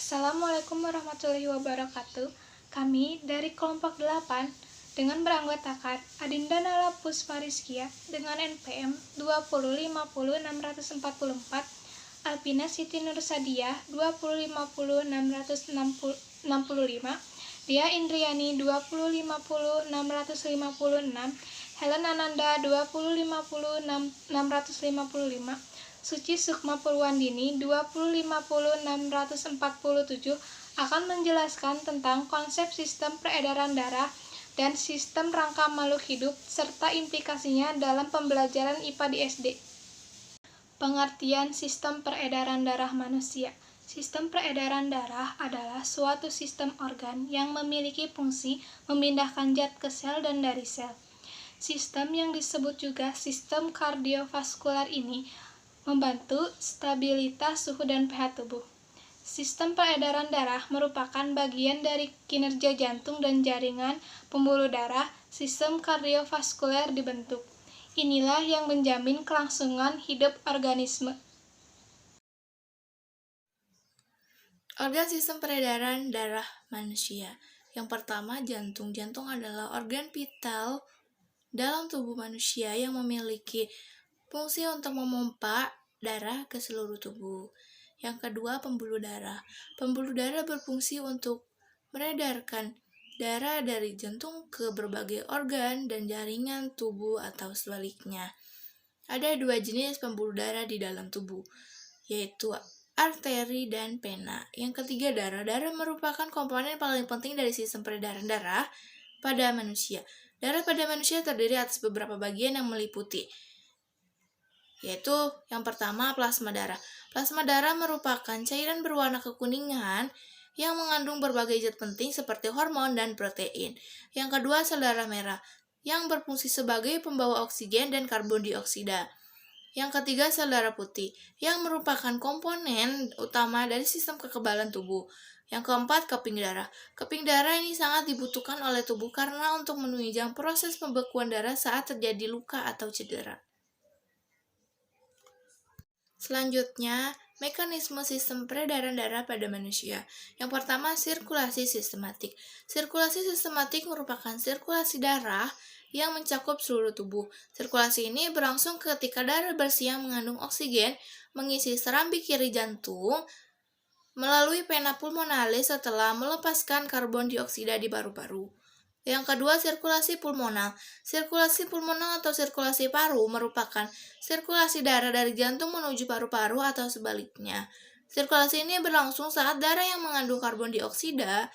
Assalamualaikum warahmatullahi wabarakatuh. Kami dari kelompok 8 dengan beranggotakan Adinda Nala Pusparizkia dengan NPM 2050644, Alpina Siti Nursadiah 2050665, Dia Indriani 2050656, Helen Ananda 2050655, Suci Sukma Purwandini 2050647 akan menjelaskan tentang konsep sistem peredaran darah dan sistem rangka makhluk hidup serta implikasinya dalam pembelajaran IPA di SD. Pengertian sistem peredaran darah manusia. Sistem peredaran darah adalah suatu sistem organ yang memiliki fungsi memindahkan zat ke sel dan dari sel. Sistem yang disebut juga sistem kardiovaskular ini membantu stabilitas suhu dan pH tubuh. Sistem peredaran darah merupakan bagian dari kinerja jantung dan jaringan pembuluh darah. Sistem kardiovaskuler dibentuk. Inilah yang menjamin kelangsungan hidup organisme. Organ sistem peredaran darah manusia. Yang pertama, jantung. Jantung adalah organ vital dalam tubuh manusia yang memiliki fungsi untuk memompa darah ke seluruh tubuh. Yang kedua, pembuluh darah. Pembuluh darah berfungsi untuk meredarkan darah dari jantung ke berbagai organ dan jaringan tubuh atau sebaliknya. Ada dua jenis pembuluh darah di dalam tubuh, yaitu arteri dan vena. Yang ketiga, darah. Darah merupakan komponen paling penting dari sistem peredaran darah pada manusia. Darah pada manusia terdiri atas beberapa bagian yang meliputi, yaitu yang pertama, plasma darah. Plasma darah merupakan cairan berwarna kekuningan yang mengandung berbagai zat penting seperti hormon dan protein. Yang kedua, sel darah merah yang berfungsi sebagai pembawa oksigen dan karbon dioksida. Yang ketiga, sel darah putih yang merupakan komponen utama dari sistem kekebalan tubuh. Yang keempat, keping darah. Keping darah ini sangat dibutuhkan oleh tubuh karena untuk menunjang proses pembekuan darah saat terjadi luka atau cedera. Selanjutnya, mekanisme sistem peredaran darah pada manusia. Yang pertama, sirkulasi sistematik. Sirkulasi sistematik merupakan sirkulasi darah yang mencakup seluruh tubuh. Sirkulasi ini berlangsung ketika darah bersih yang mengandung oksigen mengisi serambi kiri jantung melalui vena pulmonalis setelah melepaskan karbon dioksida di paru-paru. Yang kedua, sirkulasi pulmonal. Sirkulasi pulmonal atau sirkulasi paru merupakan sirkulasi darah dari jantung menuju paru-paru atau sebaliknya. Sirkulasi ini berlangsung saat darah yang mengandung karbon dioksida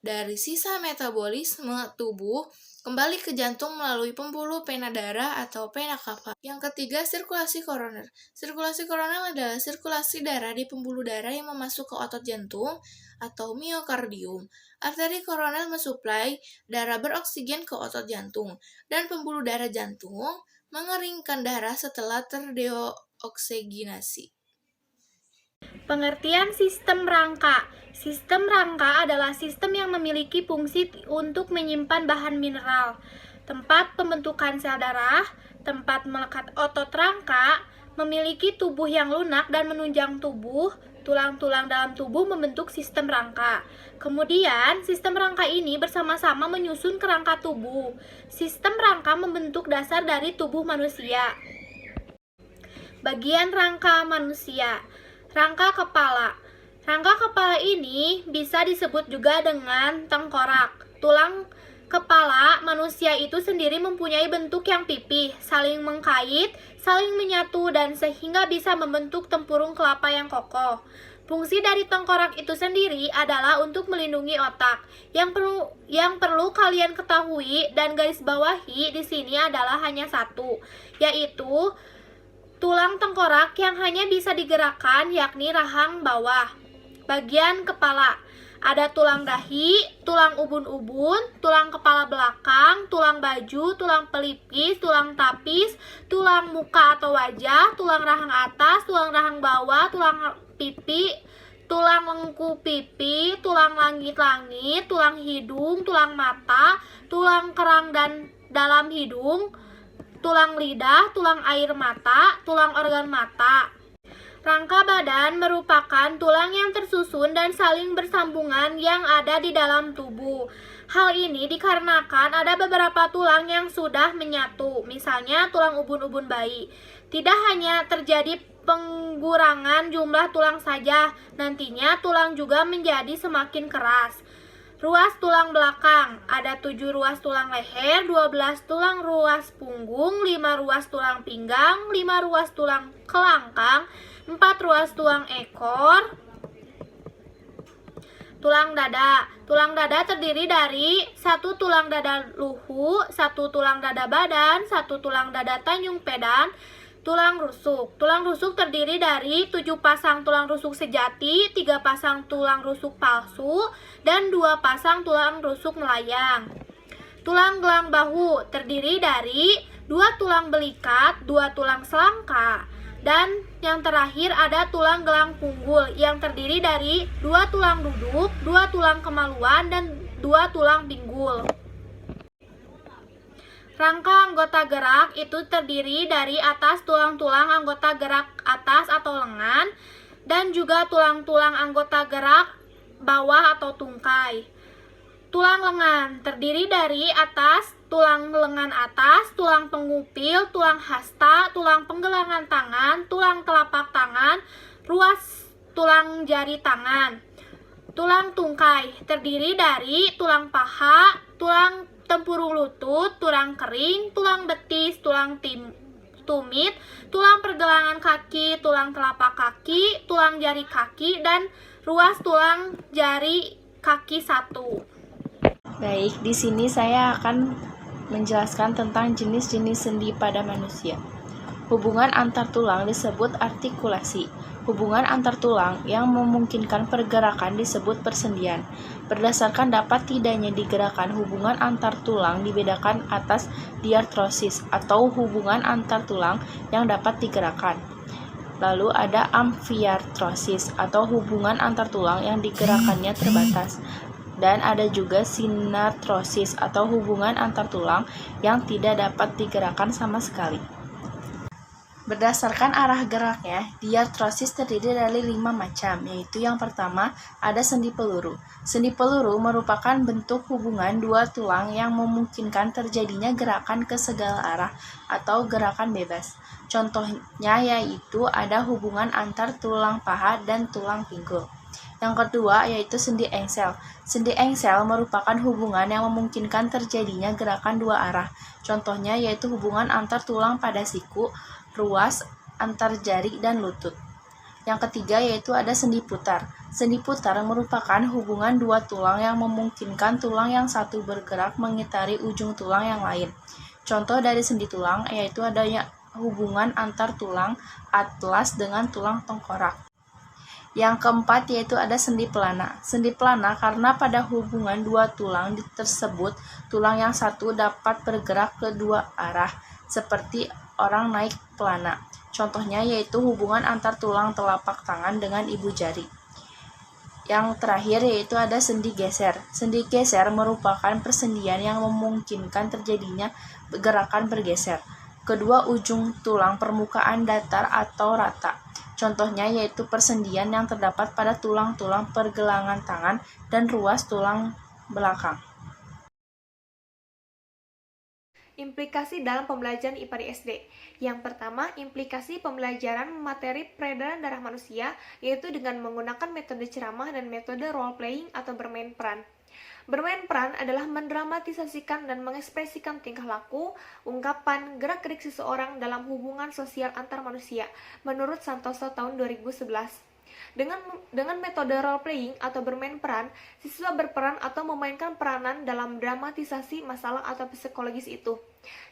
dari sisa metabolisme tubuh kembali ke jantung melalui pembuluh vena darah atau vena cava. Yang ketiga, sirkulasi koroner. Sirkulasi koroner adalah sirkulasi darah di pembuluh darah yang memasuk ke otot jantung atau miokardium. Arteri koroner mensuplai darah beroksigen ke otot jantung, dan pembuluh darah jantung mengeringkan darah setelah terdeoksinasi. Pengertian sistem rangka. Sistem rangka adalah sistem yang memiliki fungsi untuk menyimpan bahan mineral, tempat pembentukan sel darah, tempat melekat otot rangka, memiliki tubuh yang lunak dan menunjang tubuh. Tulang-tulang dalam tubuh membentuk sistem rangka. Kemudian, sistem rangka ini bersama-sama menyusun kerangka tubuh. Sistem rangka membentuk dasar dari tubuh manusia. Bagian rangka manusia. Rangka kepala. Rangka kepala ini bisa disebut juga dengan tengkorak. Tulang kepala manusia itu sendiri mempunyai bentuk yang pipih, saling mengkait, saling menyatu, dan sehingga bisa membentuk tempurung kelapa yang kokoh. Fungsi dari tengkorak itu sendiri adalah untuk melindungi otak. Yang perlu kalian ketahui dan garis bawahi di sini adalah hanya satu, yaitu tulang tengkorak yang hanya bisa digerakkan, yakni rahang bawah. Bagian kepala. Ada tulang dahi, tulang ubun-ubun, tulang kepala belakang, tulang baju, tulang pelipis, tulang tapis, tulang muka atau wajah, tulang rahang atas, tulang rahang bawah, tulang pipi, tulang lengku pipi, tulang langit-langit, tulang hidung, tulang mata, tulang kerang dan dalam hidung, tulang lidah, tulang air mata, tulang organ mata. Rangka badan merupakan tulang yang tersusun dan saling bersambungan yang ada di dalam tubuh. Hal ini dikarenakan ada beberapa tulang yang sudah menyatu, misalnya tulang ubun-ubun bayi. Tidak hanya terjadi pengurangan jumlah tulang saja, nantinya tulang juga menjadi semakin keras. Ruas tulang belakang, ada 7 ruas tulang leher, 12 tulang ruas punggung, 5 ruas tulang pinggang, 5 ruas tulang kelangkang, 4 ruas tulang ekor. Tulang dada. Tulang dada terdiri dari 1 tulang dada luhu, 1 tulang dada badan, 1 tulang dada tanjung pedan. Tulang rusuk. Tulang rusuk terdiri dari 7 pasang tulang rusuk sejati, 3 pasang tulang rusuk palsu, dan 2 pasang tulang rusuk melayang. Tulang gelang bahu terdiri dari 2 tulang belikat, 2 tulang selangka. Dan yang terakhir ada tulang gelang punggul yang terdiri dari 2 tulang duduk, 2 tulang kemaluan, dan 2 tulang pinggul. Rangka anggota gerak itu terdiri dari atas tulang-tulang anggota gerak atas atau lengan dan juga tulang-tulang anggota gerak bawah atau tungkai. Tulang lengan terdiri dari atas tulang lengan atas, tulang pengupil, tulang hasta, tulang penggelangan tangan, tulang telapak tangan, ruas tulang jari tangan. Tulang tungkai terdiri dari tulang paha, tulang tempurung lutut, tulang kering, tulang betis, tulang tumit, tulang pergelangan kaki, tulang telapak kaki, tulang jari kaki, dan ruas tulang jari kaki 1. Baik, di sini saya akan menjelaskan tentang jenis-jenis sendi pada manusia. Hubungan antar tulang disebut artikulasi. Hubungan antar tulang yang memungkinkan pergerakan disebut persendian. Berdasarkan dapat tidaknya digerakkan hubungan antar tulang dibedakan atas diartrosis atau hubungan antar tulang yang dapat digerakkan. Lalu ada amfiartrosis atau hubungan antar tulang yang digerakkannya terbatas. Dan ada juga sinartrosis atau hubungan antar tulang yang tidak dapat digerakkan sama sekali. Berdasarkan arah geraknya, diartrosis terdiri dari 5 macam, yaitu yang pertama ada sendi peluru. Sendi peluru merupakan bentuk hubungan 2 tulang yang memungkinkan terjadinya gerakan ke segala arah atau gerakan bebas. Contohnya yaitu ada hubungan antar tulang paha dan tulang pinggul. Yang kedua yaitu sendi engsel. Sendi engsel merupakan hubungan yang memungkinkan terjadinya gerakan 2 arah. Contohnya yaitu hubungan antar tulang pada siku, ruas antar jari dan lutut. Yang ketiga yaitu ada sendi putar. Sendi putar merupakan hubungan 2 tulang yang memungkinkan tulang yang satu bergerak mengitari ujung tulang yang lain. Contoh dari sendi tulang yaitu adanya hubungan antar tulang atlas dengan tulang tengkorak. Yang keempat yaitu ada sendi pelana. Sendi pelana karena pada hubungan 2 tulang tersebut, tulang yang satu dapat bergerak ke 2 arah, seperti orang naik pelana. Contohnya yaitu hubungan antar tulang telapak tangan dengan ibu jari. Yang terakhir yaitu ada sendi geser. Sendi geser merupakan persendian yang memungkinkan terjadinya gerakan bergeser kedua ujung tulang permukaan datar atau rata. Contohnya yaitu persendian yang terdapat pada tulang-tulang pergelangan tangan dan ruas tulang belakang. Implikasi dalam pembelajaran IPA di SD. Yang pertama, implikasi pembelajaran materi peredaran darah manusia, yaitu dengan menggunakan metode ceramah dan metode role playing atau bermain peran. Bermain peran adalah mendramatisasikan dan mengekspresikan tingkah laku, ungkapan, gerak-gerik seseorang dalam hubungan sosial antar manusia, menurut Santoso tahun 2011. Dengan metode role playing atau bermain peran, siswa berperan atau memainkan peranan dalam dramatisasi masalah atau psikologis itu.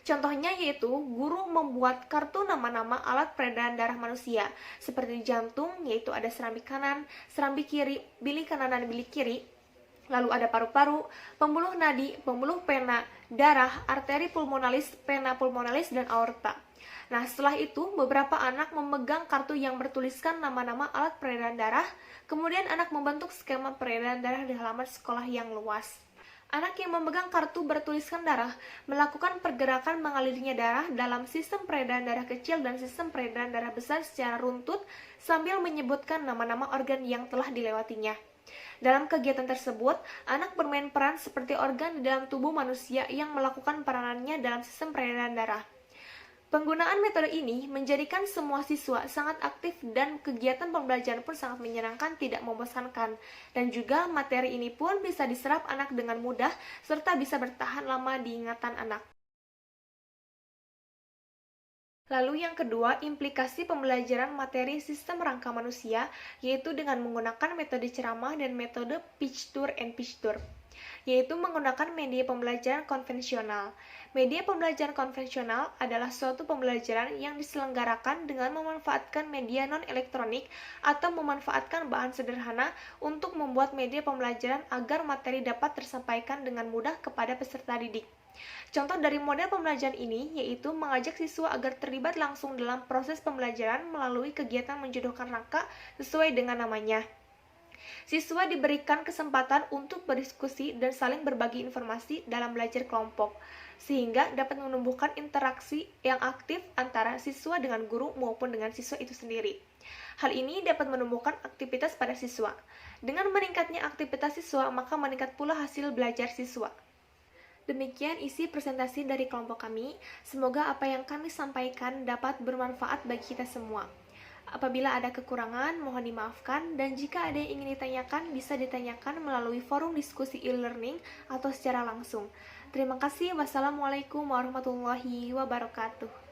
Contohnya yaitu guru membuat kartu nama-nama alat peredaran darah manusia, seperti jantung, yaitu ada serambi kanan, serambi kiri, bilik kanan dan bilik kiri. Lalu ada paru-paru, pembuluh nadi, pembuluh pena, darah, arteri pulmonalis, pena pulmonalis, dan aorta. Nah, setelah itu, beberapa anak memegang kartu yang bertuliskan nama-nama alat peredaran darah, kemudian anak membentuk skema peredaran darah di halaman sekolah yang luas. Anak yang memegang kartu bertuliskan darah melakukan pergerakan mengalirnya darah dalam sistem peredaran darah kecil dan sistem peredaran darah besar secara runtut sambil menyebutkan nama-nama organ yang telah dilewatinya. Dalam kegiatan tersebut, anak bermain peran seperti organ di dalam tubuh manusia yang melakukan peranannya dalam sistem peredaran darah. Penggunaan metode ini menjadikan semua siswa sangat aktif dan kegiatan pembelajaran pun sangat menyenangkan, tidak membosankan. Dan juga materi ini pun bisa diserap anak dengan mudah serta bisa bertahan lama di ingatan anak. Lalu yang kedua, implikasi pembelajaran materi sistem rangka manusia, yaitu dengan menggunakan metode ceramah dan metode picture and picture, yaitu menggunakan media pembelajaran konvensional. Media pembelajaran konvensional adalah suatu pembelajaran yang diselenggarakan dengan memanfaatkan media non-elektronik atau memanfaatkan bahan sederhana untuk membuat media pembelajaran agar materi dapat tersampaikan dengan mudah kepada peserta didik. Contoh dari model pembelajaran ini yaitu mengajak siswa agar terlibat langsung dalam proses pembelajaran melalui kegiatan menjodohkan rangka sesuai dengan namanya. Siswa diberikan kesempatan untuk berdiskusi dan saling berbagi informasi dalam belajar kelompok, sehingga dapat menumbuhkan interaksi yang aktif antara siswa dengan guru maupun dengan siswa itu sendiri. Hal ini dapat menumbuhkan aktivitas pada siswa. Dengan meningkatnya aktivitas siswa, maka meningkat pula hasil belajar siswa. Demikian isi presentasi dari kelompok kami. Semoga apa yang kami sampaikan dapat bermanfaat bagi kita semua. Apabila ada kekurangan, mohon dimaafkan, dan jika ada yang ingin ditanyakan, bisa ditanyakan melalui forum diskusi e-learning atau secara langsung. Terima kasih. Wassalamualaikum warahmatullahi wabarakatuh.